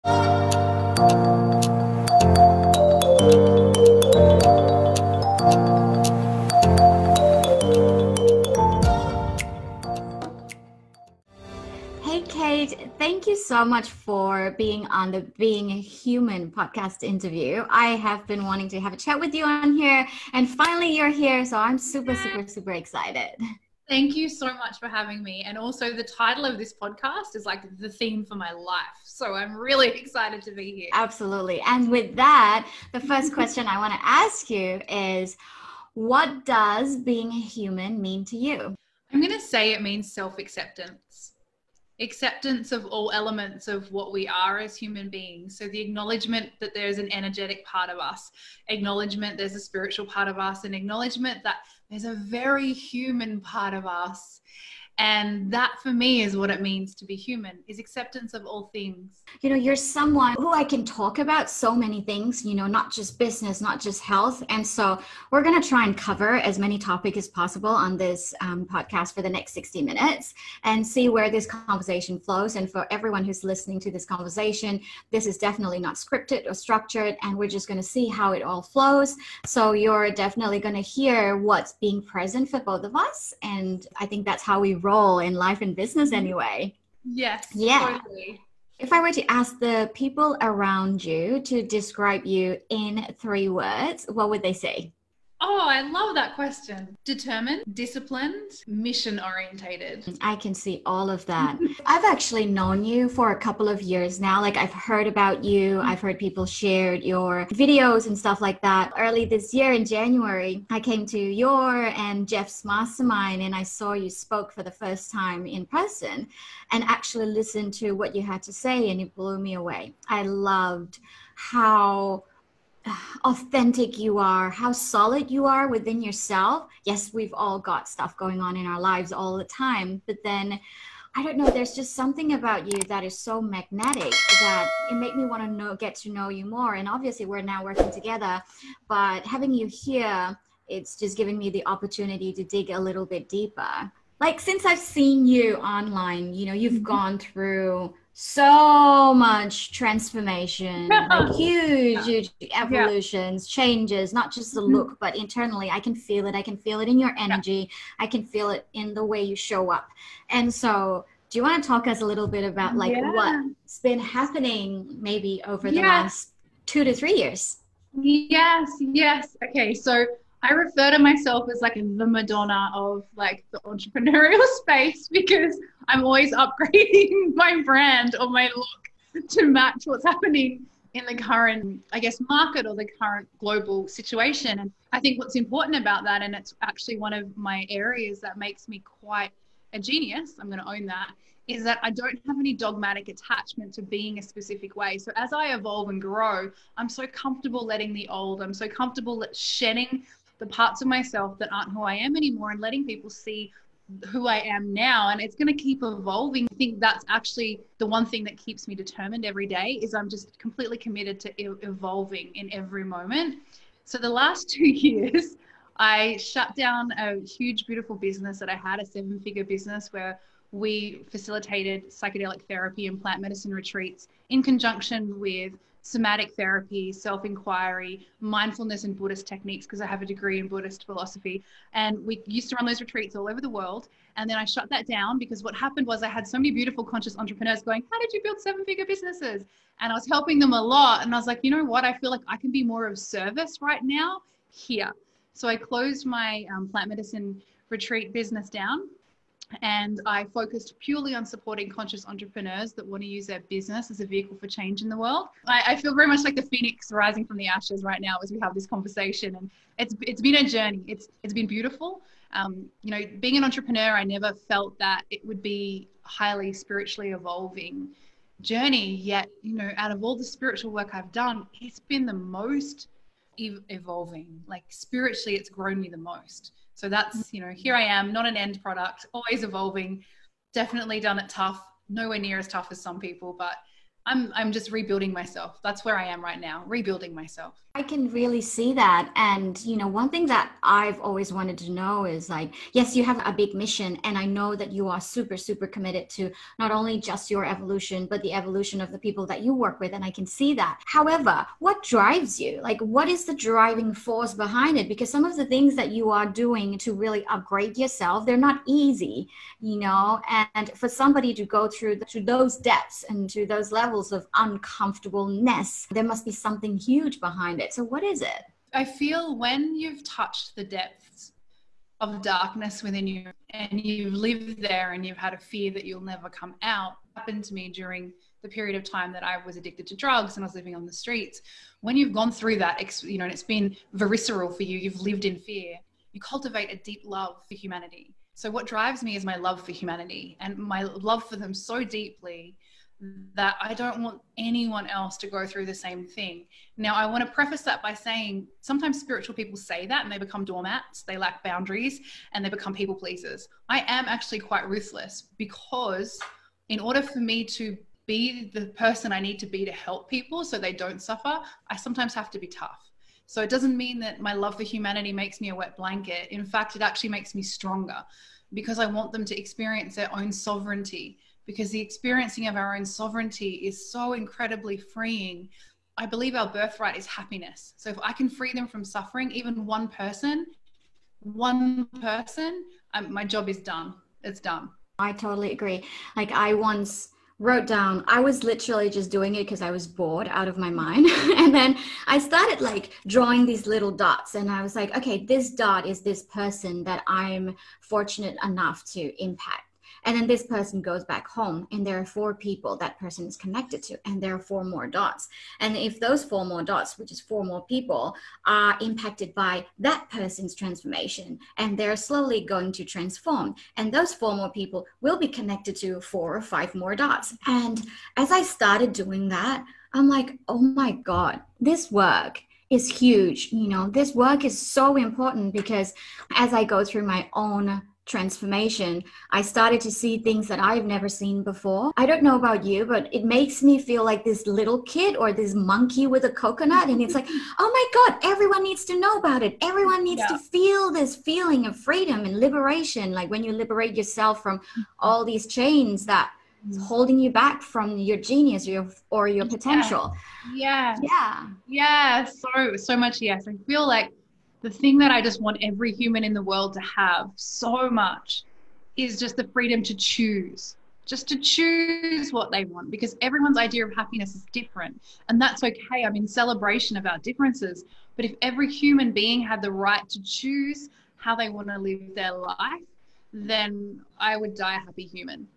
Hey, Kate, thank you so much for being on the Being a Human podcast interview. I have been wanting to have a chat with you on here, and finally you're here. So I'm super excited. Thank you so much for having me. And also, the title of this podcast is like the theme for my life. So I'm really excited to be here. Absolutely. And with that, the first question I want to ask you is, what does being a human mean to you? I'm going to say it means self-acceptance. Acceptance of all elements of what we are as human beings. So the acknowledgement that there's an energetic part of us, acknowledgement there's a spiritual part of us, and acknowledgement that there's a very human part of us. And that for me is what it means to be human, is acceptance of all things. You know, you're someone who I can talk about so many things, you know, not just business, not just health. And so we're going to try and cover as many topics as possible on this podcast for the next 60 minutes and see where this conversation flows. And for everyone who's listening to this conversation, this is definitely not scripted or structured, and we're just going to see how it all flows. So you're definitely going to hear what's being present for both of us. And I think that's how we roll in life and business anyway. Yes. Yeah. Totally. If I were to ask the people around you to describe you in 3 words, what would they say? Oh, I love that question. Determined, disciplined, mission orientated. I can see all of that. I've actually known you for a couple of years now. Like, I've heard about you. I've heard people share your videos and stuff like that. Early this year in January, I came to your and Jeff's mastermind, and I saw you spoke for the first time in person and actually listened to what you had to say, and it blew me away. I loved how authentic you are, how solid you are within yourself. Yes, we've all got stuff going on in our lives all the time, but then I don't know, there's just something about you that is so magnetic that it made me want to get to know you more. And obviously we're now working together, but having you here, it's just giving me the opportunity to dig a little bit deeper. Like, since I've seen you online, you know, you've gone through so much transformation, like huge evolutions, changes, not just the look, but internally. I can feel it. I can feel it in your energy. I can feel it in the way you show up. And so do you want to talk us a little bit about like what's been happening maybe over the last 2 to 3 years? Yes. Okay, so I refer to myself as like the Madonna of like the entrepreneurial space, because I'm always upgrading my brand or my look to match what's happening in the current, I guess, market or the current global situation. And I think what's important about that, and it's actually one of my areas that makes me quite a genius, I'm going to own that, is that I don't have any dogmatic attachment to being a specific way. So as I evolve and grow, I'm so comfortable letting the old, I'm so comfortable shedding the parts of myself that aren't who I am anymore and letting people see who I am now. And it's going to keep evolving. I think that's actually the one thing that keeps me determined every day, is I'm just completely committed to evolving in every moment. So the last 2 years, I shut down a huge, beautiful business that I had, a 7-figure business where we facilitated psychedelic therapy and plant medicine retreats in conjunction with somatic therapy, self-inquiry, mindfulness and Buddhist techniques, because I have a degree in Buddhist philosophy. And we used to run those retreats all over the world. And then I shut that down because what happened was I had so many beautiful conscious entrepreneurs going, how did you build 7-figure businesses? And I was helping them a lot. And I was like, you know what? I feel like I can be more of service right now here. So I closed my plant medicine retreat business down. And I focused purely on supporting conscious entrepreneurs that want to use their business as a vehicle for change in the world. I feel very much like the phoenix rising from the ashes right now as we have this conversation. And it's been a journey. It's been beautiful. You know, being an entrepreneur, I never felt that it would be highly spiritually evolving journey. Yet, you know, out of all the spiritual work I've done, it's been the most evolving. Like spiritually, it's grown me the most. So that's, you know, here I am, not an end product, always evolving, definitely done it tough, nowhere near as tough as some people, but I'm just rebuilding myself. That's where I am right now, rebuilding myself. I can really see that. And, one thing that I've always wanted to know is like, yes, you have a big mission. And I know that you are super, super committed to not only just your evolution, but the evolution of the people that you work with. And I can see that. However, what drives you? Like, what is the driving force behind it? Because some of the things that you are doing to really upgrade yourself, they're not easy, and for somebody to go through to those depths and to those levels of uncomfortableness, there must be something huge behind it. So what is it? I feel when you've touched the depths of darkness within you and you've lived there and you've had a fear that you'll never come out. It happened to me during the period of time that I was addicted to drugs and I was living on the streets. When you've gone through that, and it's been visceral for you, you've lived in fear, you cultivate a deep love for humanity. So what drives me is my love for humanity and my love for them so deeply that I don't want anyone else to go through the same thing. Now, I want to preface that by saying sometimes spiritual people say that and they become doormats, they lack boundaries, and they become people pleasers. I am actually quite ruthless because in order for me to be the person I need to be to help people so they don't suffer, I sometimes have to be tough. So it doesn't mean that my love for humanity makes me a wet blanket. In fact, it actually makes me stronger because I want them to experience their own sovereignty, because the experiencing of our own sovereignty is so incredibly freeing. I believe our birthright is happiness. So if I can free them from suffering, even one person, my job is done. It's done. I totally agree. Like I once wrote down, I was literally just doing it because I was bored out of my mind. And then I started like drawing these little dots and I was like, okay, this dot is this person that I'm fortunate enough to impact. And then this person goes back home and there are 4 people that person is connected to, and there are 4 more dots. And if those 4 more dots, which is 4 more people, are impacted by that person's transformation and they're slowly going to transform, and those 4 more people will be connected to 4 or 5 more dots. And as I started doing that, I'm like, oh my God, this work is huge. This work is so important because as I go through my own transformation, I started to see things that I've never seen before. I don't know about you, but it makes me feel like this little kid or this monkey with a coconut. And it's like, oh my God, everyone needs to know about it. Everyone needs to feel this feeling of freedom and liberation. Like when you liberate yourself from all these chains that is holding you back from your genius or your potential. Yeah. So much. Yes. I feel like the thing that I just want every human in the world to have so much is just the freedom to choose what they want, because everyone's idea of happiness is different. And that's okay. I'm in celebration of our differences. But if every human being had the right to choose how they want to live their life, then I would die a happy human.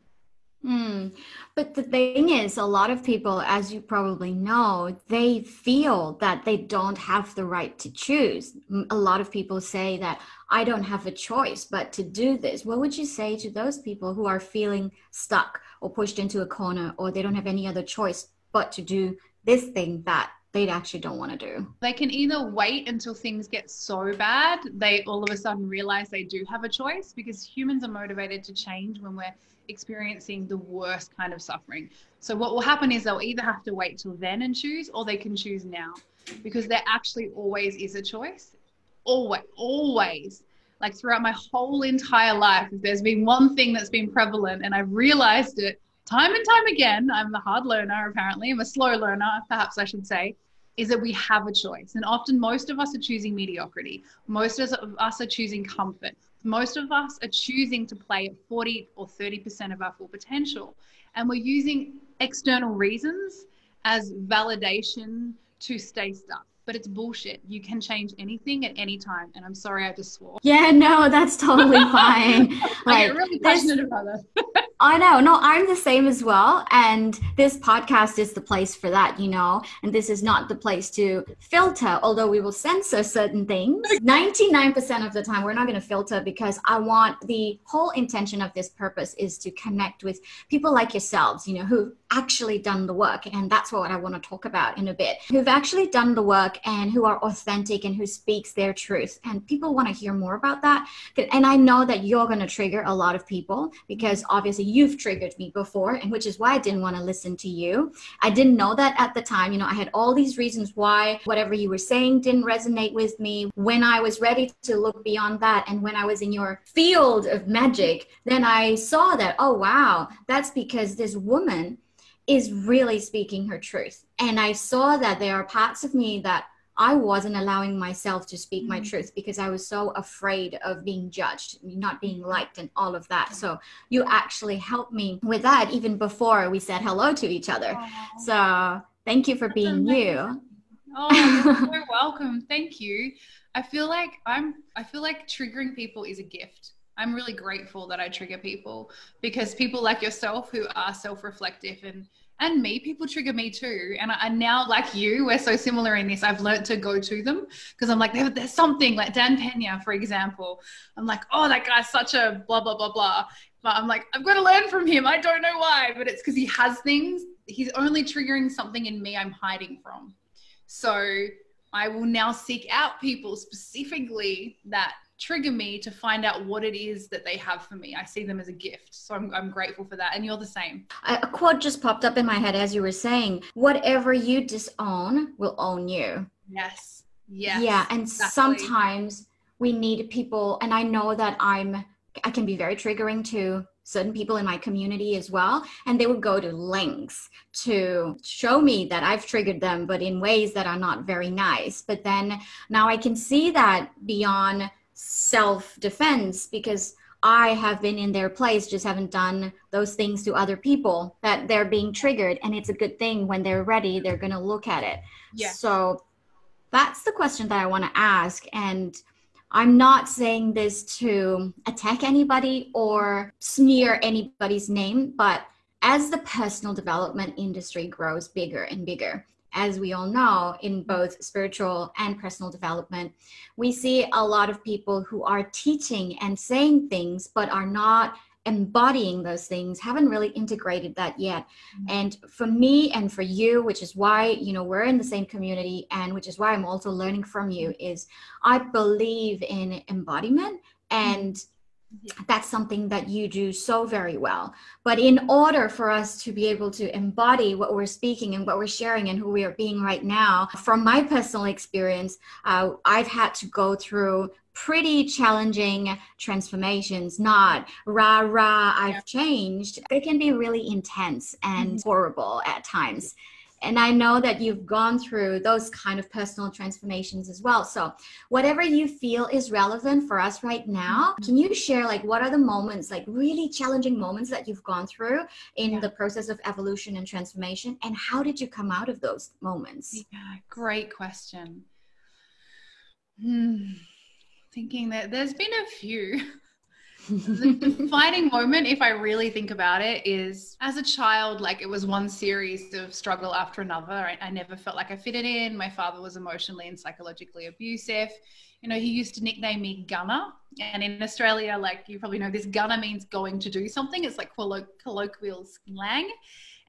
But the thing is, a lot of people, as you probably know, they feel that they don't have the right to choose. A lot of people say that I don't have a choice but to do this. What would you say to those people who are feeling stuck or pushed into a corner, or they don't have any other choice but to do this thing that they actually don't want to do? They can either wait until things get so bad, they all of a sudden realize they do have a choice, because humans are motivated to change when we're experiencing the worst kind of suffering. So what will happen is they'll either have to wait till then and choose, or they can choose now, because there actually always is a choice. Always. Like throughout my whole entire life, if there's been one thing that's been prevalent, and I've realized it time and time again, I'm a hard learner apparently, I'm a slow learner perhaps I should say, is that we have a choice. And often most of us are choosing mediocrity. Most of us are choosing comfort. Most of us are choosing to play at 40 or 30% of our full potential. And we're using external reasons as validation to stay stuck. But it's bullshit. You can change anything at any time. And I'm sorry I just swore. Yeah, no, that's totally fine. I get really passionate about that. I know. No, I'm the same as well. And this podcast is the place for that, and this is not the place to filter, although we will censor certain things. 99% of the time, we're not going to filter, because I want the whole intention of this purpose is to connect with people like yourselves, who've actually done the work. And that's what I want to talk about in a bit, who've actually done the work and who are authentic and who speaks their truth. And people want to hear more about that. And I know that you're going to trigger a lot of people, because obviously you've triggered me before, and which is why I didn't want to listen to you. I didn't know that at the time. You know, I had all these reasons why whatever you were saying didn't resonate with me. When I was ready to look beyond that, and when I was in your field of magic, then I saw that, oh wow, that's because this woman is really speaking her truth. And I saw that there are parts of me that I wasn't allowing myself to speak my truth because I was so afraid of being judged, not being liked, and all of that. So you actually helped me with that even before we said hello to each other. So thank you for being amazing. You. Oh, you're so welcome. Thank you. I feel like triggering people is a gift. I'm really grateful that I trigger people, because people like yourself who are self-reflective and me, people trigger me too. And I now, like you, we're so similar in this. I've learned to go to them because I'm like, there's something like Dan Pena, for example. I'm like, oh, that guy's such a blah, blah, blah, blah. But I'm like, I've got to learn from him. I don't know why, but it's because he has things. He's only triggering something in me I'm hiding from. So I will now seek out people specifically that trigger me to find out what it is that they have for me. I see them as a gift. So I'm grateful for that. And you're the same. A quote just popped up in my head as you were saying, whatever you disown will own you. Yes. Yes. Yeah. And exactly. Sometimes we need people, and I know that I can be very triggering to certain people in my community as well. And they would go to lengths to show me that I've triggered them, but in ways that are not very nice. But then now I can see that beyond self-defense, because I have been in their place, just haven't done those things to other people, that they're being triggered. And it's a good thing when they're ready, they're going to look at it. Yes. So that's the question that I want to ask. And I'm not saying this to attack anybody or smear anybody's name, but as the personal development industry grows bigger and bigger, as we all know, in both spiritual and personal development, we see a lot of people who are teaching and saying things, but are not embodying those things, haven't really integrated that yet. And for me and for you, which is why, you know, we're in the same community, and which is why I'm also learning from you, is I believe in embodiment, and that's something that you do so very well. But in order for us to be able to embody what we're speaking and what we're sharing and who we are being right now, from my personal experience, I've had to go through pretty challenging transformations. Not rah, I've changed. They can be really intense and horrible at times. And I know that you've gone through those kind of personal transformations as well. So whatever you feel is relevant for us right now, can you share, like, what are the moments, like really challenging moments that you've gone through in the process of evolution and transformation? And how did you come out of those moments? Yeah, great question. Thinking that there's been a few. The defining moment, if I really think about it, is as a child, like, it was one series of struggle after another. I never felt like I fitted in. My father was emotionally and psychologically abusive. You know, he used to nickname me Gunner. And in Australia, like, you probably know this, Gunner means going to do something. It's like colloquial slang.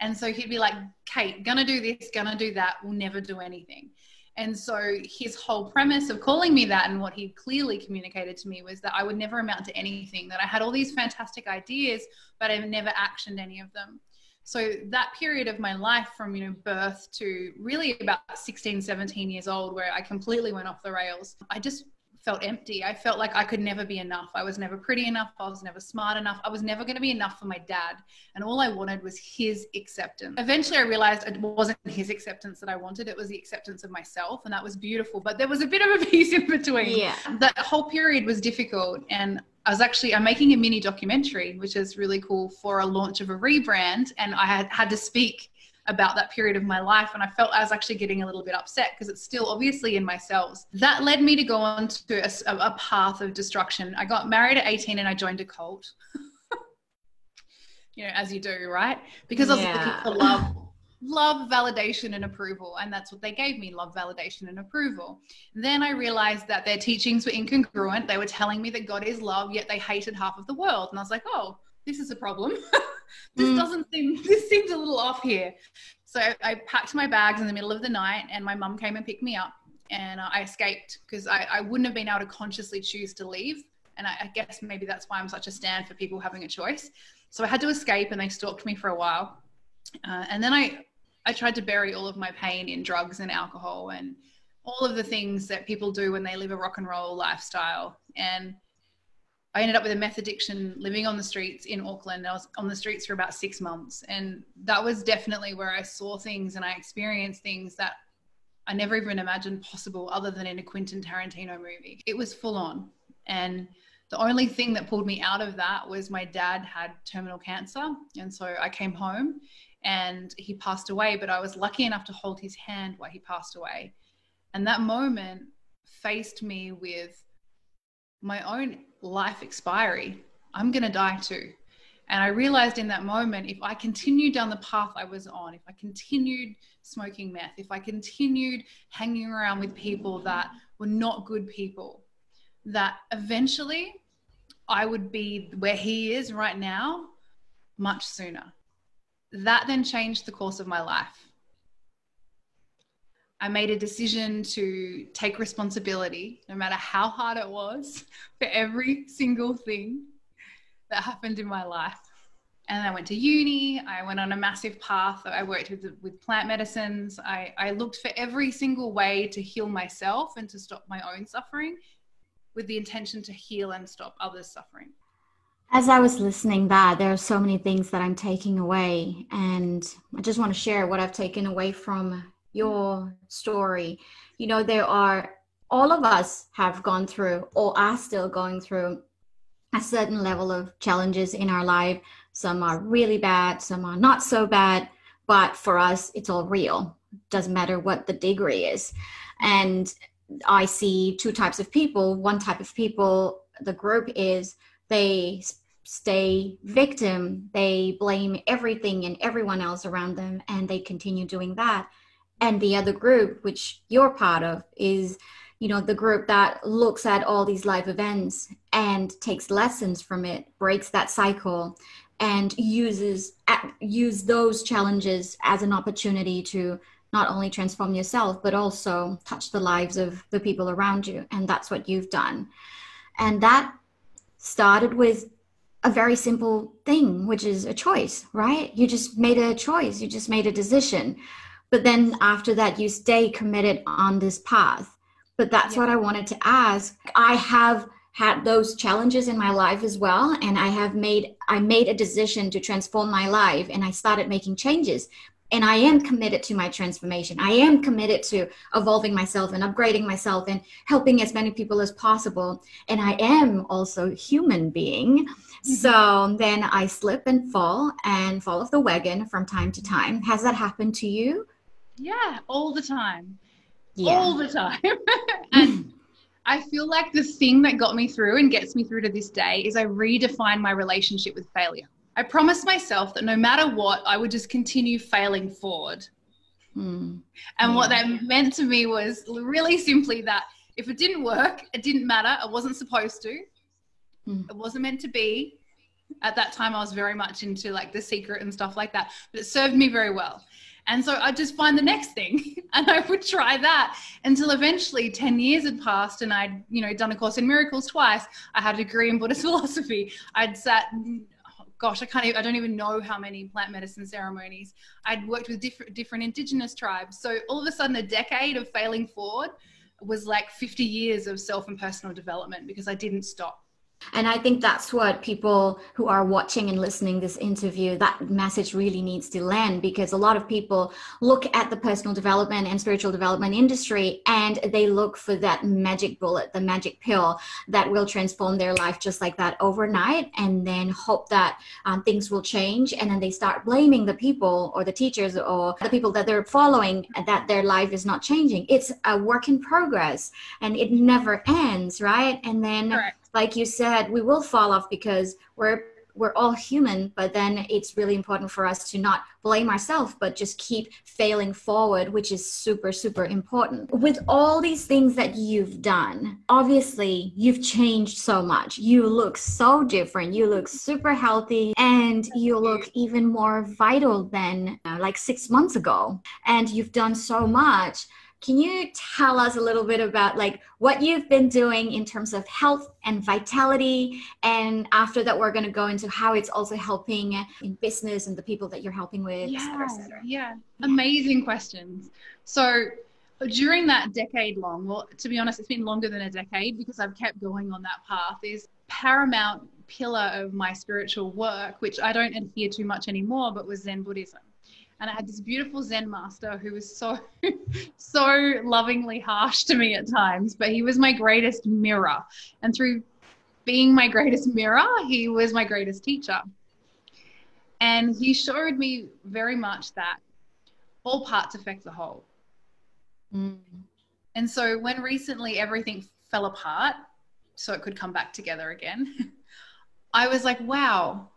And so he'd be like, Kate, gonna do this, gonna do that, will never do anything. And so his whole premise of calling me that, and what he clearly communicated to me, was that I would never amount to anything, that I had all these fantastic ideas, but I've never actioned any of them. So that period of my life, from, you know, birth to really about 16, 17 years old, where I completely went off the rails, I just felt empty. I felt like I could never be enough. I was never pretty enough. I was never smart enough. I was never going to be enough for my dad. And all I wanted was his acceptance. Eventually I realized it wasn't his acceptance that I wanted. It was the acceptance of myself. And that was beautiful. But there was a bit of a piece in between. Yeah. That whole period was difficult. And I'm making a mini documentary, which is really cool, for a launch of a rebrand. And I had to speak about that period of my life, and I felt I was actually getting a little bit upset because it's still obviously in my cells. That led me to go on to a path of destruction. I got married at 18 and I joined a cult. You know, as you do, right? Because I was looking for love, validation and approval, and that's what they gave me, love, validation and approval. Then I realized that their teachings were incongruent. They were telling me that God is love, yet they hated half of the world. And I was like, oh, this is a problem. This seems a little off here. So I packed my bags in the middle of the night, and my mum came and picked me up, and I escaped, because I wouldn't have been able to consciously choose to leave. And I guess maybe that's why I'm such a stand for people having a choice. So I had to escape, and they stalked me for a while. And then I tried to bury all of my pain in drugs and alcohol and all of the things that people do when they live a rock and roll lifestyle. And I ended up with a meth addiction, living on the streets in Auckland. I was on the streets for about 6 months. And that was definitely where I saw things and I experienced things that I never even imagined possible other than in a Quentin Tarantino movie. It was full on. And the only thing that pulled me out of that was my dad had terminal cancer. And so I came home and he passed away, but I was lucky enough to hold his hand while he passed away. And that moment faced me with my own life expiry. I'm going to die too. And I realized in that moment, if I continued down the path I was on, if I continued smoking meth, if I continued hanging around with people that were not good people, that eventually I would be where he is right now much sooner. That then changed the course of my life. I made a decision to take responsibility, no matter how hard it was, for every single thing that happened in my life. And I went to uni. I went on a massive path. I worked with plant medicines. I looked for every single way to heal myself and to stop my own suffering, with the intention to heal and stop others' suffering. As I was listening back, there are so many things that I'm taking away. And I just want to share what I've taken away from your story. You know, all of us have gone through or are still going through a certain level of challenges in our life. Some are really bad, some are not so bad, but for us, it's all real. Doesn't matter what the degree is. And I see two types of people. One type of people, the group is they stay victim. They blame everything and everyone else around them, and they continue doing that. And the other group, which you're part of, is, you know, the group that looks at all these life events and takes lessons from it, breaks that cycle, and use those challenges as an opportunity to not only transform yourself, but also touch the lives of the people around you. And that's what you've done. And that started with a very simple thing, which is a choice, right? You just made a choice. You just made a decision. But then after that, you stay committed on this path. But that's what I wanted to ask. I have had those challenges in my life as well. And I made a decision to transform my life, and I started making changes. And I am committed to my transformation. I am committed to evolving myself and upgrading myself and helping as many people as possible. And I am also a human being. Mm-hmm. So then I slip and fall off the wagon from time to time. Has that happened to you? Yeah, all the time. Yeah. All the time. And I feel like the thing that got me through and gets me through to this day is I redefined my relationship with failure. I promised myself that no matter what, I would just continue failing forward. And what that meant to me was really simply that if it didn't work, it didn't matter. It wasn't supposed to. It wasn't meant to be. At that time, I was very much into like The Secret and stuff like that, but it served me very well. And so I'd just find the next thing and I would try that until eventually 10 years had passed and I'd, done A Course in Miracles twice. I had a degree in Buddhist philosophy. I'd sat, I don't even know how many plant medicine ceremonies. I'd worked with different indigenous tribes. So all of a sudden a decade of failing forward was like 50 years of self and personal development because I didn't stop. And I think that's what people who are watching and listening this interview, that message really needs to land, because a lot of people look at the personal development and spiritual development industry and they look for that magic bullet, the magic pill that will transform their life just like that overnight, and then hope that things will change. And then they start blaming the people or the teachers or the people that they're following that their life is not changing. It's a work in progress and it never ends, right? And then Correct. Like you said, we will fall off because we're all human, but then it's really important for us to not blame ourselves, but just keep failing forward, which is super, super important. With all these things that you've done, obviously you've changed so much. You look so different. You look super healthy and you look even more vital than like 6 months ago. And you've done so much. Can you tell us a little bit about like what you've been doing in terms of health and vitality? And after that, we're going to go into how it's also helping in business and the people that you're helping with, et cetera, et cetera. Yeah. Amazing questions. So during that decade long, well, to be honest, it's been longer than a decade because I've kept going on that path, is paramount pillar of my spiritual work, which I don't adhere to much anymore, but was Zen Buddhism. And I had this beautiful Zen master who was so, so lovingly harsh to me at times, but he was my greatest mirror. And through being my greatest mirror, he was my greatest teacher. And he showed me very much that all parts affect the whole. Mm. And so when recently everything fell apart so it could come back together again, I was like, wow,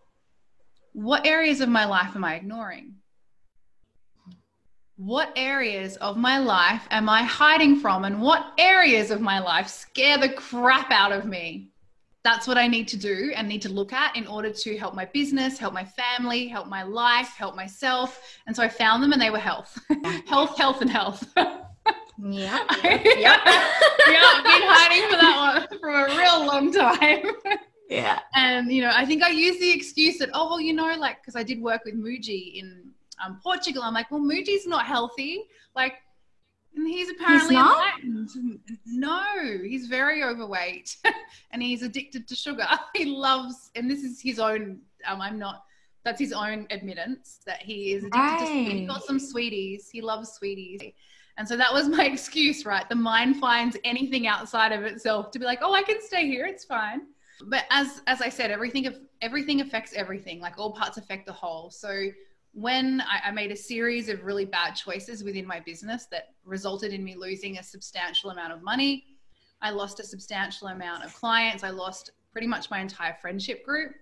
what areas of my life am I ignoring? What areas of my life am I hiding from? And what areas of my life scare the crap out of me? That's what I need to do and need to look at in order to help my business, help my family, help my life, help myself. And so I found them and they were health. health, and health. Yeah. I've been hiding for that one for a real long time. Yeah. And, you know, I think I used the excuse that, oh, well, you know, like, because I did work with Muji in Portugal. I'm like, well, Muji's not healthy. Like, and he's apparently enlightened. No, he's very overweight and he's addicted to sugar. He loves, and this is his own, that's his own admittance that he is addicted to sweeties. He's got some sweeties. He loves sweeties. And so that was my excuse, right? The mind finds anything outside of itself to be like, oh, I can stay here. It's fine. But as I said, everything affects everything. Like all parts affect the whole. So when I made a series of really bad choices within my business that resulted in me losing a substantial amount of money, I lost a substantial amount of clients. I lost pretty much my entire friendship group.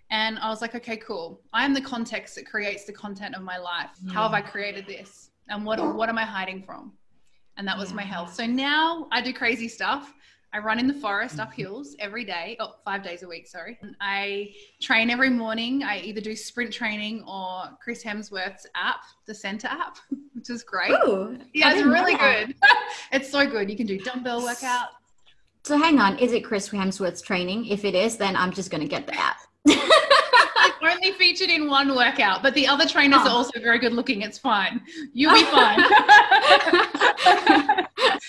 And I was like, okay, cool. I am the context that creates the content of my life. How have I created this? And what am I hiding from? And that was my health. So now I do crazy stuff. I run in the forest up hills every day, 5 days a week, sorry. I train every morning. I either do sprint training or Chris Hemsworth's app, the Center app, which is great. Ooh, yeah, it's really good. It's so good. You can do dumbbell workout. So hang on, is it Chris Hemsworth's training? If it is, then I'm just going to get the app. It's only featured in one workout, but the other trainers are also very good looking. It's fine. You'll be fine.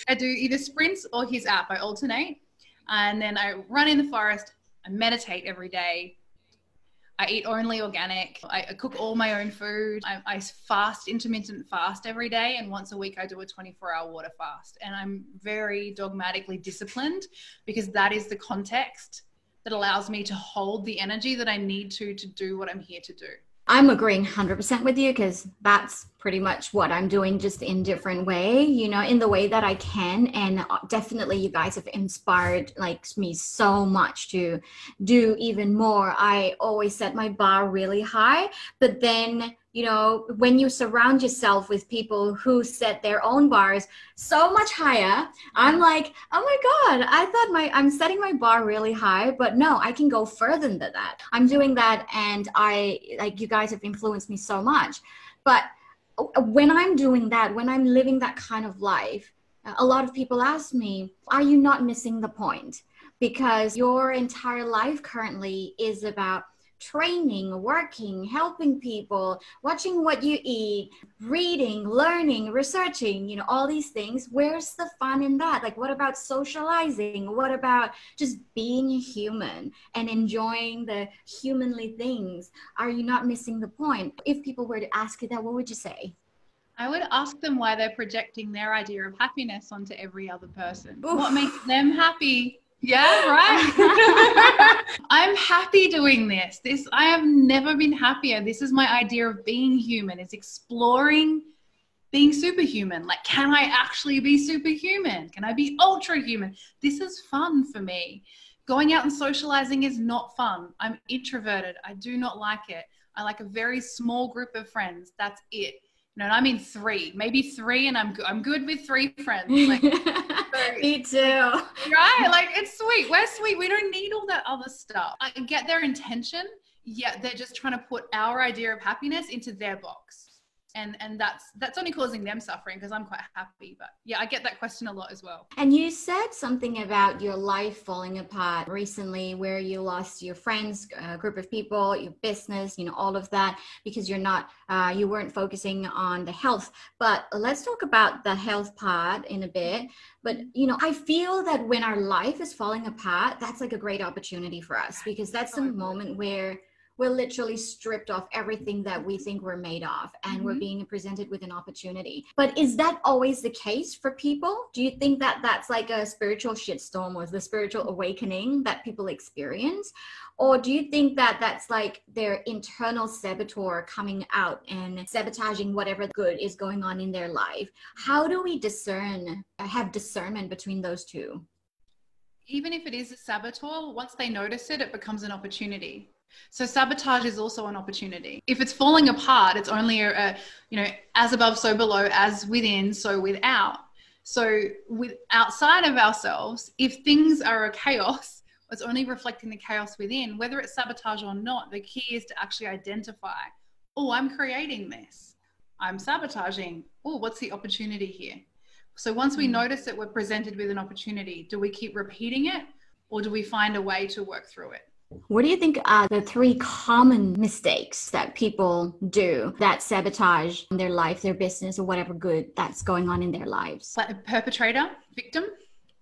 I do either sprints or his app. I alternate. And then I run in the forest. I meditate every day. I eat only organic. I cook all my own food. I fast, intermittent fast every day. And once a week, I do a 24-hour water fast. And I'm very dogmatically disciplined because that is the context that allows me to hold the energy that I need to do what I'm here to do. I'm agreeing 100% with you because that's pretty much what I'm doing, just in different way, you know, in the way that I can. And definitely you guys have inspired like me so much to do even more. I always set my bar really high, but then, you know, when you surround yourself with people who set their own bars so much higher, I'm like, oh my God, I thought I'm setting my bar really high, but no, I can go further than that. I'm doing that. And you guys have influenced me so much. But when I'm doing that, when I'm living that kind of life, a lot of people ask me, are you not missing the point? Because your entire life currently is about training, working, helping people, watching what you eat, reading, learning, researching, you know, all these things. Where's the fun in that? Like, what about socializing? What about just being human and enjoying the humanly things? Are you not missing the point? If people were to ask you that, what would you say? I would ask them why they're projecting their idea of happiness onto every other person. Oof. What makes them happy? Yeah, right. I'm happy doing this. I have never been happier. This is my idea of being human, is exploring being superhuman. Like, can I actually be superhuman? Can I be ultra human? This is fun for me. Going out and socializing is not fun. I'm introverted. I do not like it. I like a very small group of friends. That's it. No, I mean maybe three, and I'm good with 3 friends. Like, me too. Right? Like, it's sweet. We're sweet. We don't need all that other stuff. I get their intention, yet they're just trying to put our idea of happiness into their box. And that's only causing them suffering because I'm quite happy. But yeah, I get that question a lot as well. And you said something about your life falling apart recently, where you lost your friends, group of people, your business, all of that, because you weren't focusing on the health. But let's talk about the health part in a bit. But, I feel that when our life is falling apart, that's like a great opportunity for us, because that's the moment where we're literally stripped of everything that we think we're made of, and we're being presented with an opportunity. But is that always the case for people? Do you think that that's like a spiritual shitstorm, or the spiritual awakening that people experience? Or do you think that that's like their internal saboteur coming out and sabotaging whatever good is going on in their life? How do we have discernment between those two? Even if it is a saboteur, once they notice it, it becomes an opportunity. So sabotage is also an opportunity. If it's falling apart, it's only as above, so below, as within, so without. So outside of ourselves, if things are a chaos, it's only reflecting the chaos within. Whether it's sabotage or not, the key is to actually identify, I'm creating this. I'm sabotaging. What's the opportunity here? So once we notice that we're presented with an opportunity, do we keep repeating it, or do we find a way to work through it? What do you think are the 3 common mistakes that people do that sabotage their life, their business, or whatever good that's going on in their lives? Like a perpetrator, victim,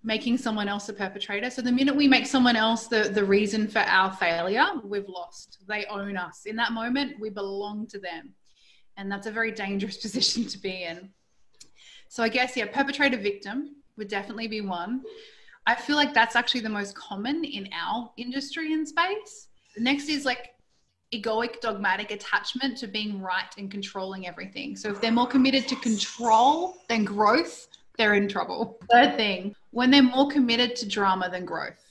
making someone else a perpetrator. So the minute we make someone else the reason for our failure, we've lost. They own us. In that moment, we belong to them. And that's a very dangerous position to be in. So I guess, perpetrator, victim would definitely be one. I feel like that's actually the most common in our industry and space. The next is like egoic, dogmatic attachment to being right and controlling everything. So if they're more committed to control than growth, they're in trouble. Third thing, when they're more committed to drama than growth,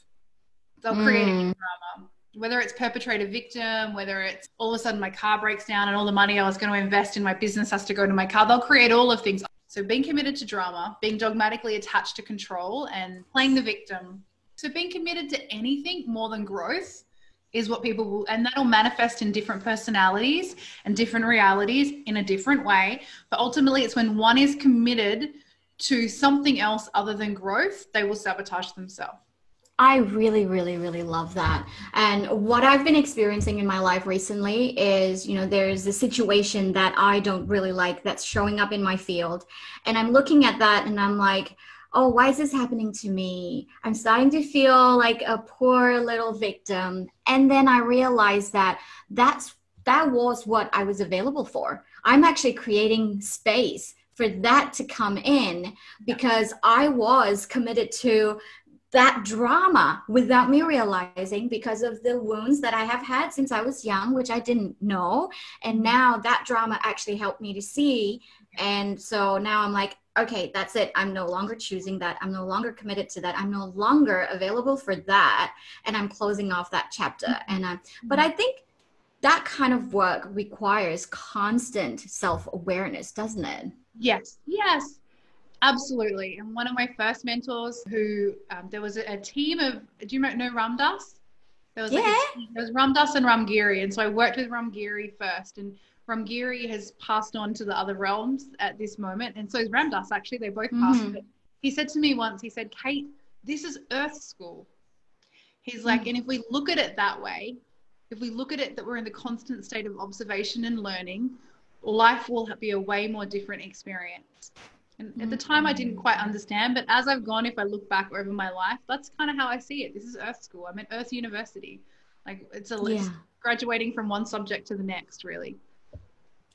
they'll create drama. Whether it's perpetrator, victim, whether it's all of a sudden my car breaks down and all the money I was going to invest in my business has to go to my car, they'll create all of things. So being committed to drama, being dogmatically attached to control and playing the victim. So being committed to anything more than growth is what people will, and that'll manifest in different personalities and different realities in a different way. But ultimately it's when one is committed to something else other than growth, they will sabotage themselves. I really, really, really love that. And what I've been experiencing in my life recently is, there's a situation that I don't really like that's showing up in my field. And I'm looking at that and I'm like, why is this happening to me? I'm starting to feel like a poor little victim. And then I realized that was what I was available for. I'm actually creating space for that to come in because I was committed to that drama without me realizing, because of the wounds that I have had since I was young, which I didn't know. And now that drama actually helped me to see. And so now I'm like, okay, that's it. I'm no longer choosing that. I'm no longer committed to that. I'm no longer available for that. And I'm closing off that chapter. But I think that kind of work requires constant self-awareness, doesn't it? Yes. Absolutely. And one of my first mentors who, there was a team of, do you know Ram Dass? There was Ram Dass and Ram Giri. And so I worked with Ram Giri first, and Ram Giri has passed on to the other realms at this moment. And so is Ram Dass, actually. They both passed. But he said to me once, he said, Kate, this is Earth School. He's like, and if we look at it that way, if we look at it that we're in the constant state of observation and learning, life will be a way more different experience. And at the time I didn't quite understand, but as I've gone, if I look back over my life, that's kind of how I see it. This is Earth School. I'm at Earth University. Like it's graduating from one subject to the next, really.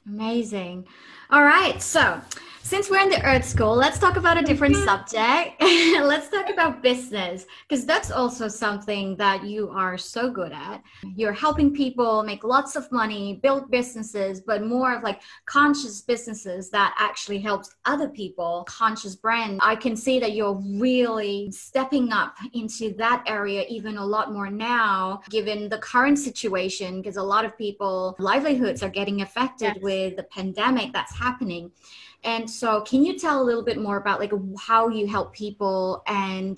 Amazing. All right. So since we're in the Earth School, let's talk about a different subject. Let's talk about business, because that's also something that you are so good at. You're helping people make lots of money, build businesses, but more of like conscious businesses that actually helps other people, conscious brand. I can see that you're really stepping up into that area even a lot more now, given the current situation, because a lot of people livelihoods are getting affected with the pandemic that's happening. And so can you tell a little bit more about like how you help people and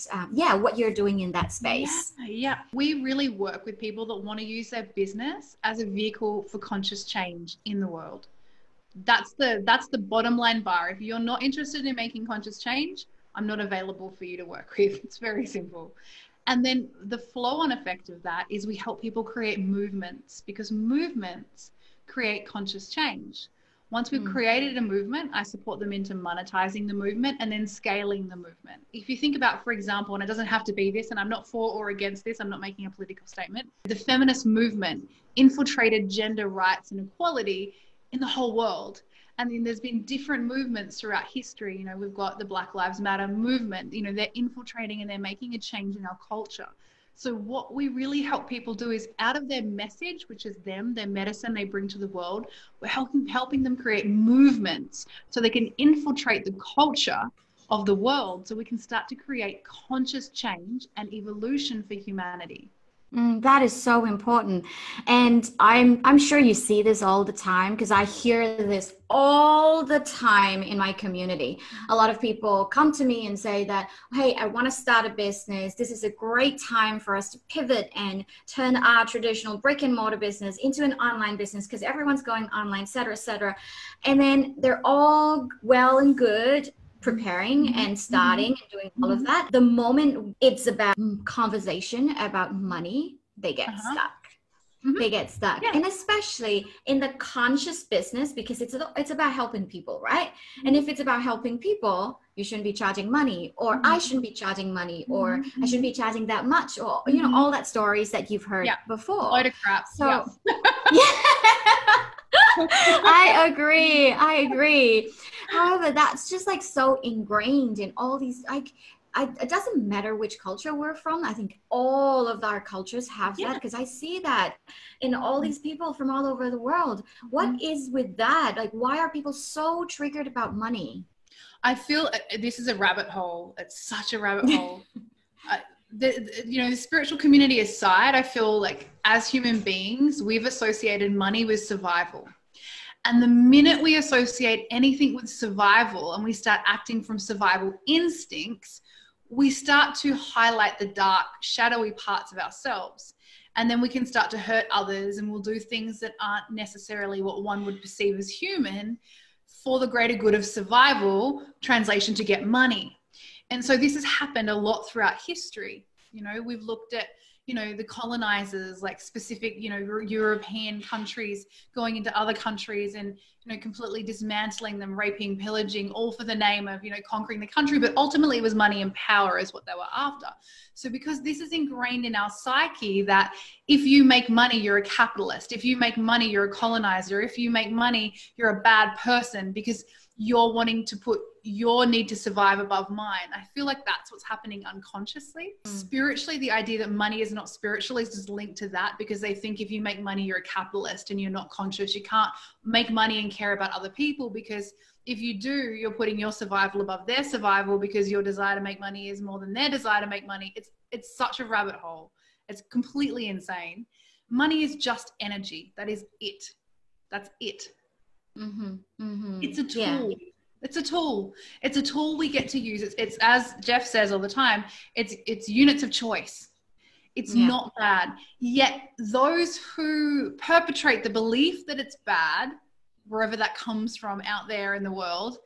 what you're doing in that space? Yeah. We really work with people that want to use their business as a vehicle for conscious change in the world. That's the bottom line bar. If you're not interested in making conscious change, I'm not available for you to work with. It's very simple. And then the flow-on effect of that is we help people create movements, because movements create conscious change. Once we've created a movement, I support them into monetizing the movement and then scaling the movement. If you think about, for example, and it doesn't have to be this, and I'm not for or against this, I'm not making a political statement, the feminist movement infiltrated gender rights and equality in the whole world. And then there's been different movements throughout history. You know, we've got the Black Lives Matter movement. You know, they're infiltrating and they're making a change in our culture. So what we really help people do is, out of their message, which is them, their medicine they bring to the world, we're helping them create movements so they can infiltrate the culture of the world, so we can start to create conscious change and evolution for humanity. That is so important. And I'm sure you see this all the time, because I hear this all the time in my community. A lot of people come to me and say that, hey, I want to start a business. This is a great time for us to pivot and turn our traditional brick and mortar business into an online business, because everyone's going online, et cetera, et cetera. And then they're all well and good preparing and starting and doing all of that. The moment it's about conversation about money, they get stuck. They get stuck. Yeah. And especially in the conscious business, because it's about helping people, right? And if it's about helping people, you shouldn't be charging money, or I shouldn't be charging money, or I shouldn't be charging that much, or, you know, all that stories that you've heard before. A load of crap. So, I agree. However, that's just like so ingrained in all these, like, it doesn't matter which culture we're from. I think all of our cultures have that, because I see that in all these people from all over the world. What is with that? Like, why are people so triggered about money? I feel this is a rabbit hole. It's such a rabbit hole. The spiritual community aside, I feel like as human beings, we've associated money with survival. And the minute we associate anything with survival and we start acting from survival instincts, we start to highlight the dark, shadowy parts of ourselves. And then we can start to hurt others, and we'll do things that aren't necessarily what one would perceive as human for the greater good of survival, translation to get money. And so this has happened a lot throughout history. You know, we've looked at, you know, the colonizers, like specific, you know, European countries going into other countries and, you know, completely dismantling them, raping, pillaging, all for the name of, you know, conquering the country. But ultimately it was money and power is what they were after. So because this is ingrained in our psyche that if you make money, you're a capitalist. If you make money, you're a colonizer. If you make money, you're a bad person, because you're wanting to put your need to survive above mine. I feel like that's what's happening unconsciously. Spiritually, the idea that money is not spiritual is just linked to that, because they think if you make money, you're a capitalist and you're not conscious. You can't make money and care about other people, because if you do, you're putting your survival above their survival, because your desire to make money is more than their desire to make money. It's such a rabbit hole. It's completely insane. Money is just energy. That is it. That's it. It's a tool. Yeah. It's a tool. It's a tool we get to use. It's as Jeff says all the time, it's units of choice. It's not bad. Yet those who perpetrate the belief that it's bad, wherever that comes from out there in the world,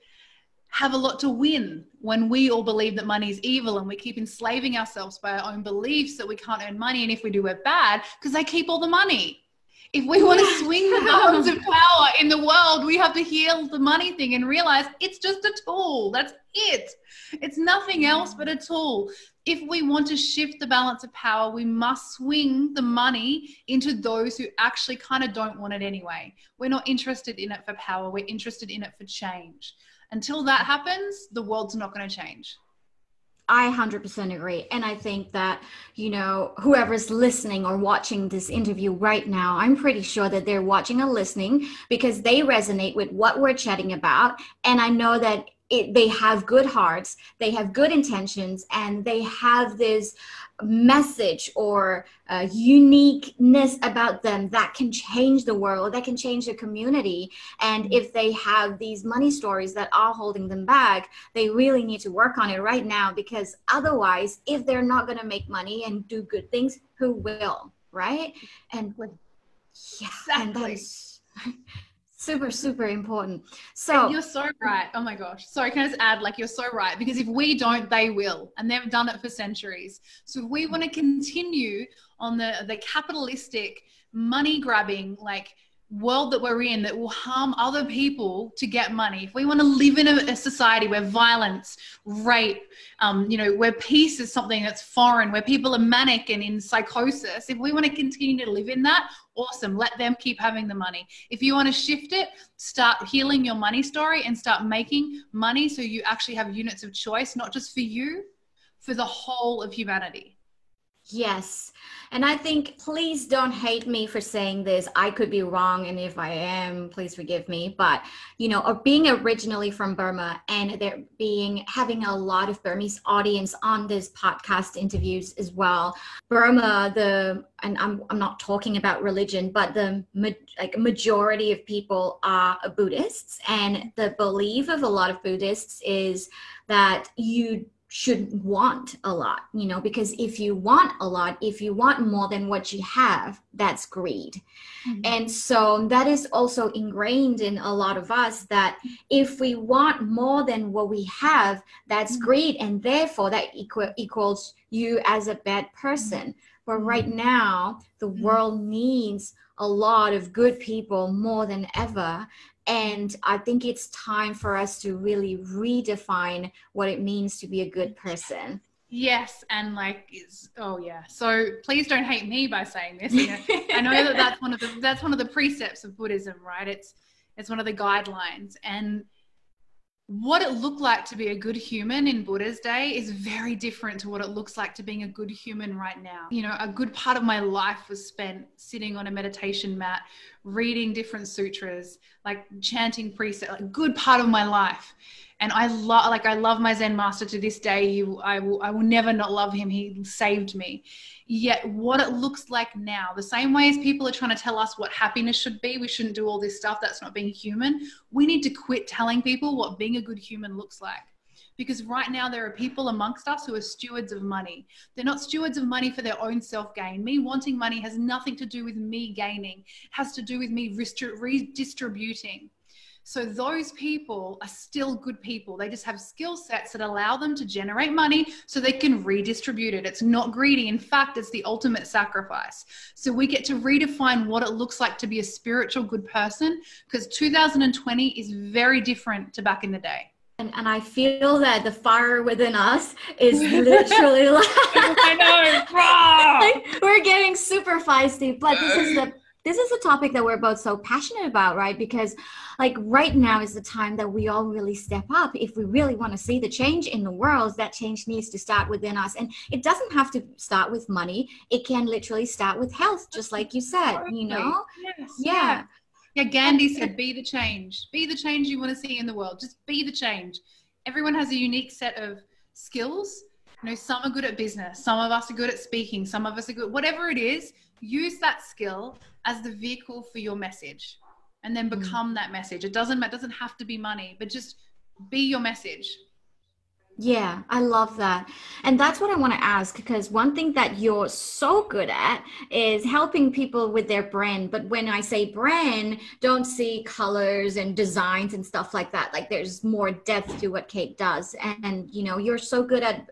have a lot to win when we all believe that money is evil, and we keep enslaving ourselves by our own beliefs that we can't earn money, and if we do, we're bad, because they keep all the money. If we want to swing the balance of power in the world, we have to heal the money thing and realize it's just a tool. That's it. It's nothing else but a tool. If we want to shift the balance of power, we must swing the money into those who actually kind of don't want it anyway. We're not interested in it for power. We're interested in it for change. Until that happens, the world's not going to change. I 100% agree. And I think that, you know, whoever's listening or watching this interview right now, I'm pretty sure that they're watching or listening because they resonate with what we're chatting about. And I know that they have good hearts, they have good intentions, and they have this message or uniqueness about them that can change the world, that can change the community. And if they have these money stories that are holding them back, they really need to work on it right now, because otherwise, if they're not going to make money and do good things, who will, right? And yeah, exactly. And that is Super, super important. And So you're so right. Oh my gosh. Sorry, can I just add, like, you're so right. Because if we don't, they will. And they've done it for centuries. So if we want to continue on the capitalistic, money grabbing, like, world that we're in that will harm other people to get money, if we want to live in a society where violence, rape, where peace is something that's foreign, where people are manic and in psychosis, if we want to continue to live in that, awesome, let them keep having the money. If you want to shift it, start healing your money story and start making money so you actually have units of choice, not just for you, for the whole of humanity. yes. And I think, please don't hate me for saying this. I could be wrong. And if I am, please forgive me. But, being originally from Burma and there having a lot of Burmese audience on this podcast interviews as well. Burma, and I'm not talking about religion, but the majority of people are Buddhists. And the belief of a lot of Buddhists is that you should want a lot, because if you want a lot, if you want more than what you have, that's greed. Mm-hmm. And so that is also ingrained in a lot of us, that if we want more than what we have, that's mm-hmm. greed. And therefore that equals you as a bad person. But right now, the world needs a lot of good people more than ever. And I think it's time for us to really redefine what it means to be a good person. Yes. And so please don't hate me by saying this. I know that that's one of the precepts of Buddhism, right? It's one of the guidelines. And what it looked like to be a good human in Buddha's day is very different to what it looks like to being a good human right now. A good part of my life was spent sitting on a meditation mat, reading different sutras, like chanting precepts, like good part of my life. And I love my Zen master to this day. I will never not love him. He saved me. Yet what it looks like now, the same way as people are trying to tell us what happiness should be, we shouldn't do all this stuff, that's not being human. We need to quit telling people what being a good human looks like. Because right now there are people amongst us who are stewards of money. They're not stewards of money for their own self-gain. Me wanting money has nothing to do with me gaining. It has to do with me redistributing. So those people are still good people. They just have skill sets that allow them to generate money so they can redistribute it. It's not greedy. In fact, it's the ultimate sacrifice. So we get to redefine what it looks like to be a spiritual good person, because 2020 is very different to back in the day. And I feel that the fire within us is literally like, I know, like, we're getting super feisty, but this is a topic that we're both so passionate about, right? Because right now is the time that we all really step up. If we really want to see the change in the world, that change needs to start within us. And it doesn't have to start with money. It can literally start with health, just like you said, Yes, yeah. Yeah, Gandhi said, be the change. Be the change you want to see in the world. Just be the change. Everyone has a unique set of skills. Some are good at business. Some of us are good at speaking. Some of us are good. Whatever it is, use that skill as the vehicle for your message and then become that message. It doesn't have to be money, but just be your message. Yeah, I love that. And that's what I want to ask, because one thing that you're so good at is helping people with their brand. But when I say brand, don't see colors and designs and stuff like that. Like, there's more depth to what Kate does. And you're so good at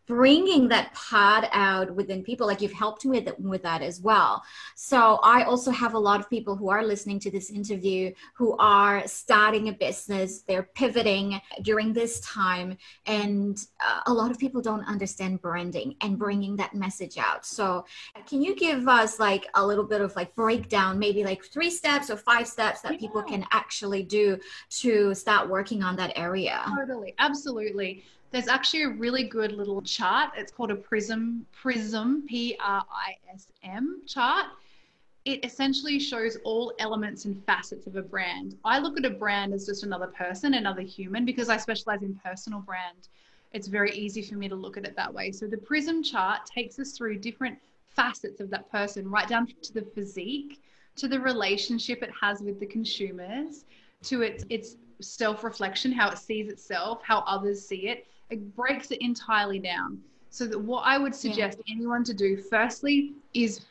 bringing that part out within people. Like, you've helped me with that as well. So I also have a lot of people who are listening to this interview who are starting a business. They're pivoting during this time. And a lot of people don't understand branding and bringing that message out. So can you give us a little bit of breakdown, maybe 3 steps or 5 steps that people can actually do to start working on that area? Totally. Absolutely. There's actually a really good little chart. It's called a PRISM, PRISM chart. It essentially shows all elements and facets of a brand. I look at a brand as just another person, another human, because I specialize in personal brand. It's very easy for me to look at it that way. So the PRISM chart takes us through different facets of that person, right down to the physique, to the relationship it has with the consumers, to its self-reflection, how it sees itself, how others see it. It breaks it entirely down. So that what I would suggest anyone to do firstly is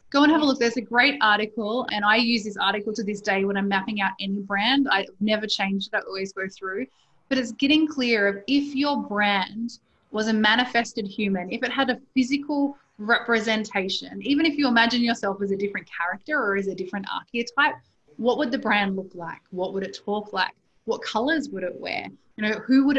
Go and have a look. There's a great article, and I use this article to this day when I'm mapping out any brand. I've never changed it. I always go through. But it's getting clear of if your brand was a manifested human, if it had a physical representation, even if you imagine yourself as a different character or as a different archetype, what would the brand look like? What would it talk like? What colors would it wear? You know, who would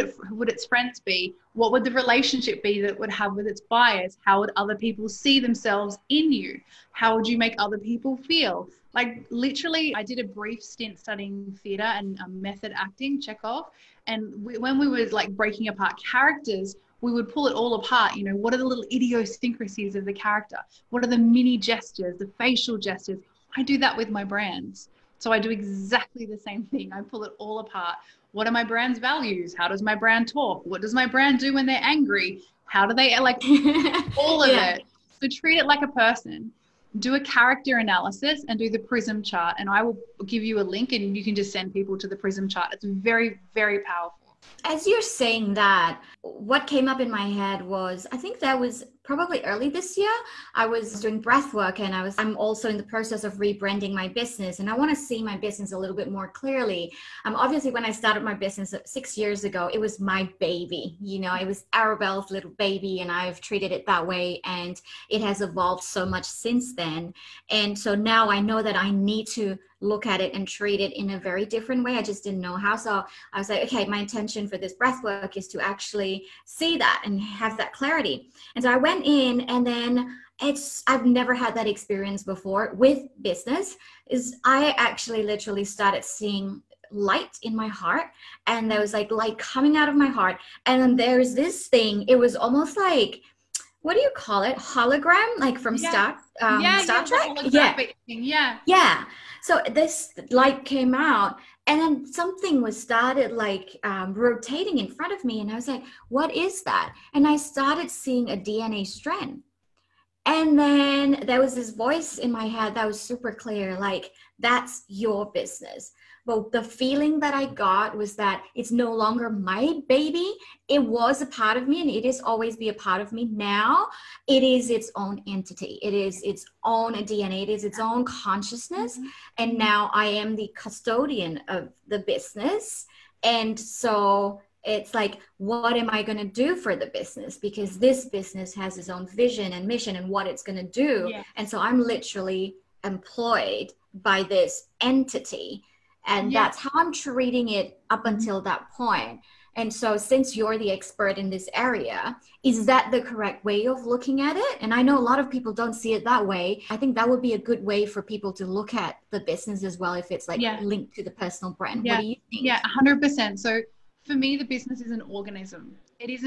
its friends be? What would the relationship be that it would have with its buyers? How would other people see themselves in you? How would you make other people feel? Like literally, I did a brief stint studying theater and method acting, Chekhov. And when we were like breaking apart characters, we would pull it all apart. You know, what are the little idiosyncrasies of the character? What are the mini gestures, the facial gestures? I do that with my brands. So I do exactly the same thing. I pull it all apart. What are my brand's values? How does my brand talk? What does my brand do when they're angry? How do they like all of it? So treat it like a person. Do a character analysis and do the prism chart. And I will give you a link and you can just send people to the prism chart. It's very, very powerful. As you're saying that, what came up in my head was, I think that was probably early this year. I was doing breath work and I'm also in the process of rebranding my business, and I want to see my business a little bit more clearly. Obviously, when I started my business 6 years ago, it was my baby. You know, it was Arabella's little baby, and I've treated it that way, and it has evolved so much since then. And so now I know that I need to look at it and treat it in a very different way. I just didn't know how. So I was like, okay, my intention for this breath work is to actually see that and have that clarity. And so I went in, and then I've never had that experience before with business. I actually literally started seeing light in my heart, and there was like light coming out of my heart. And then there's this thing, it was almost like, what do you call it? Hologram, like from Star Trek? Yeah. So this light came out, and then something was started like rotating in front of me. And I was like, what is that? And I started seeing a DNA strand. And then there was this voice in my head that was super clear, like, that's your business. But the feeling that I got was that it's no longer my baby. It was a part of me, and it is always be a part of me. Now it is its own entity. It is its own DNA. It is its own consciousness. And now I am the custodian of the business. And so it's like, what am I going to do for the business? Because this business has its own vision and mission and what it's going to do. Yeah. And so I'm literally employed by this entity. And that's how I'm treating it up until that point. And so since you're the expert in this area, is that the correct way of looking at it? And I know a lot of people don't see it that way. I think that would be a good way for people to look at the business as well, if it's like linked to the personal brand. Yeah. What do you think? Yeah, 100%. So for me, the business is an organism. It's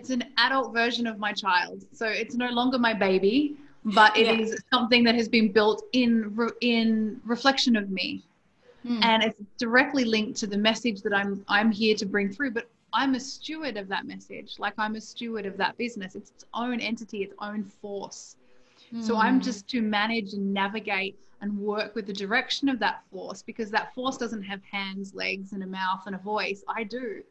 an adult version of my child. So it's no longer my baby, but it is something that has been built in reflection of me. And it's directly linked to the message that I'm here to bring through, but I'm a steward of that message. Like, I'm a steward of that business. It's its own entity, its own force. So I'm just to manage and navigate and work with the direction of that force, because that force doesn't have hands, legs, and a mouth and a voice. I do.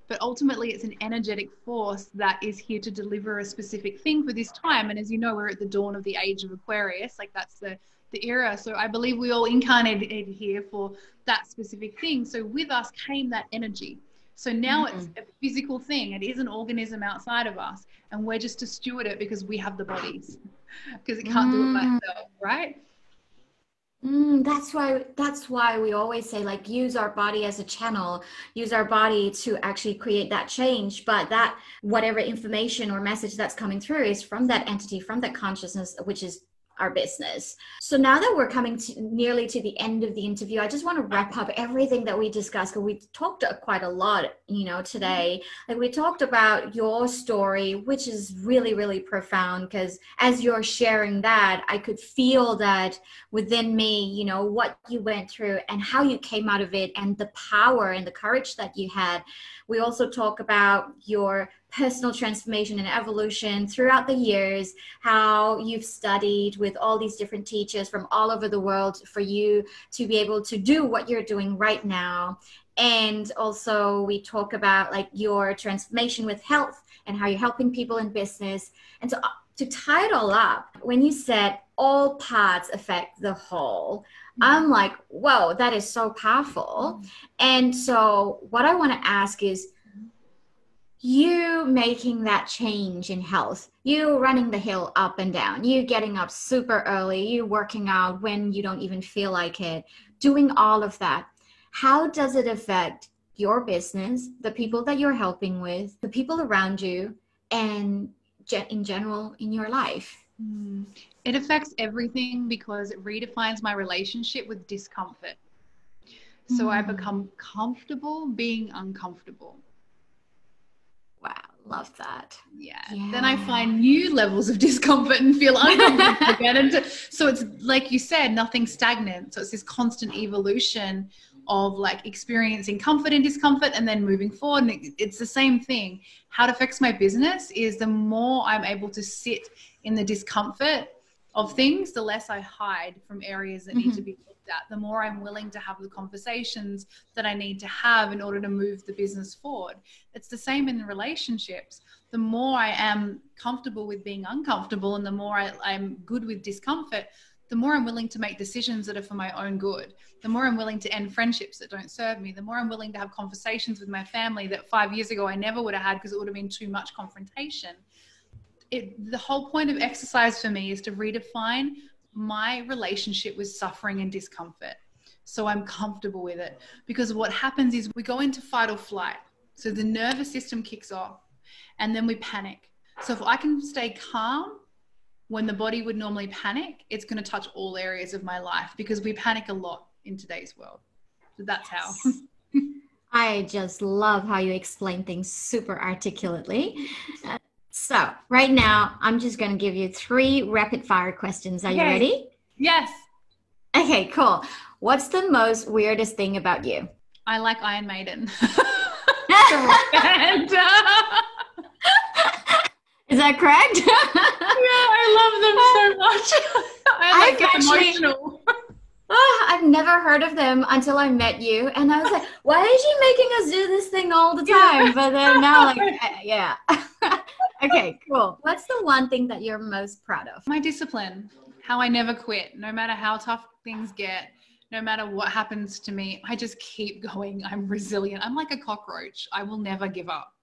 But ultimately, it's an energetic force that is here to deliver a specific thing for this time. And as you know, we're at the dawn of the age of Aquarius. Like, that's the era. So I believe we all incarnated here for that specific thing. So with us came that energy. So now it's a physical thing. It is an organism outside of us. And we're just to steward it because we have the bodies. Because it can't do it by itself, right? That's why we always say, like, use our body as a channel, use our body to actually create that change. But that whatever information or message that's coming through is from that entity, from that consciousness, which is our business. So now that we're coming nearly to the end of the interview, I just want to wrap up everything that we discussed, because we talked quite a lot, today. Like, we talked about your story, which is really, really profound, because as you're sharing that, I could feel that within me, what you went through and how you came out of it, and the power and the courage that you had. We also talk about your personal transformation and evolution throughout the years, how you've studied with all these different teachers from all over the world for you to be able to do what you're doing right now. And also we talk about like your transformation with health and how you're helping people in business. And so to tie it all up, when you said all parts affect the whole, I'm like, whoa, that is so powerful. And so what I want to ask is, you making that change in health, you running the hill up and down, you getting up super early, you working out when you don't even feel like it, doing all of that, how does it affect your business, the people that you're helping with, the people around you, and in general in your life? It affects everything because it redefines my relationship with discomfort. So I become comfortable being uncomfortable. Wow, love that. Yeah. Then I find new levels of discomfort and feel uncomfortable again. So it's like you said, nothing stagnant. So it's this constant evolution of like experiencing comfort and discomfort and then moving forward. And it's the same thing. How it affects my business is the more I'm able to sit in the discomfort of things, the less I hide from areas that need to be looked at, the more I'm willing to have the conversations that I need to have in order to move the business forward. It's the same in relationships. The more I am comfortable with being uncomfortable and the more I'm good with discomfort, the more I'm willing to make decisions that are for my own good. The more I'm willing to end friendships that don't serve me. The more I'm willing to have conversations with my family that 5 years ago I never would have had because it would have been too much confrontation. The whole point of exercise for me is to redefine my relationship with suffering and discomfort. So I'm comfortable with it, because what happens is we go into fight or flight. So the nervous system kicks off and then we panic. So if I can stay calm when the body would normally panic, it's going to touch all areas of my life because we panic a lot in today's world. So that's how. I just love how you explain things super articulately. So right now, I'm just going to give you 3 rapid fire questions. Are you ready? Yes. Okay, cool. What's the most weirdest thing about you? I like Iron Maiden. Is that correct? Yeah, I love them so much. I get emotional. I've never heard of them until I met you, and I was like, why is she making us do this thing all the time? But then now, like, yeah. Okay, cool. What's the one thing that you're most proud of? My discipline, how I never quit, no matter how tough things get, no matter what happens to me, I just keep going. I'm resilient. I'm like a cockroach. I will never give up.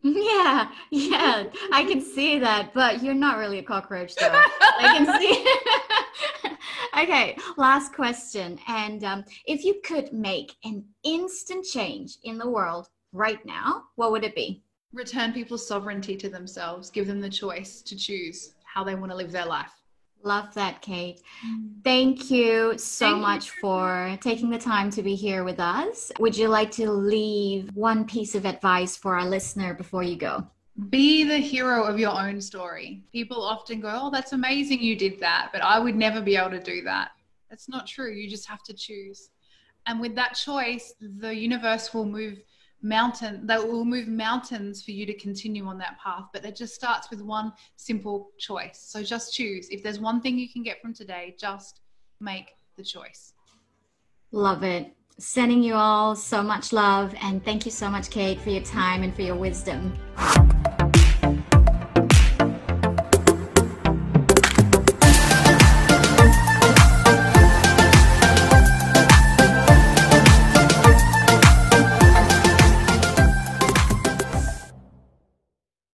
Yeah, I can see that, but you're not really a cockroach, though. I can see. Okay, last question. And if you could make an instant change in the world right now, what would it be? Return people's sovereignty to themselves. Give them the choice to choose how they want to live their life. Love that, Kate. Thank you so much for taking the time to be here with us. Would you like to leave one piece of advice for our listener before you go? Be the hero of your own story. People often go, oh, that's amazing you did that, but I would never be able to do that. That's not true. You just have to choose. And with that choice, the universe will move mountains for you to continue on that path. But it just starts with one simple choice. So just choose. If there's one thing you can get from today, just make the choice. Love it. Sending you all so much love. And thank you so much, Kate, for your time and for your wisdom.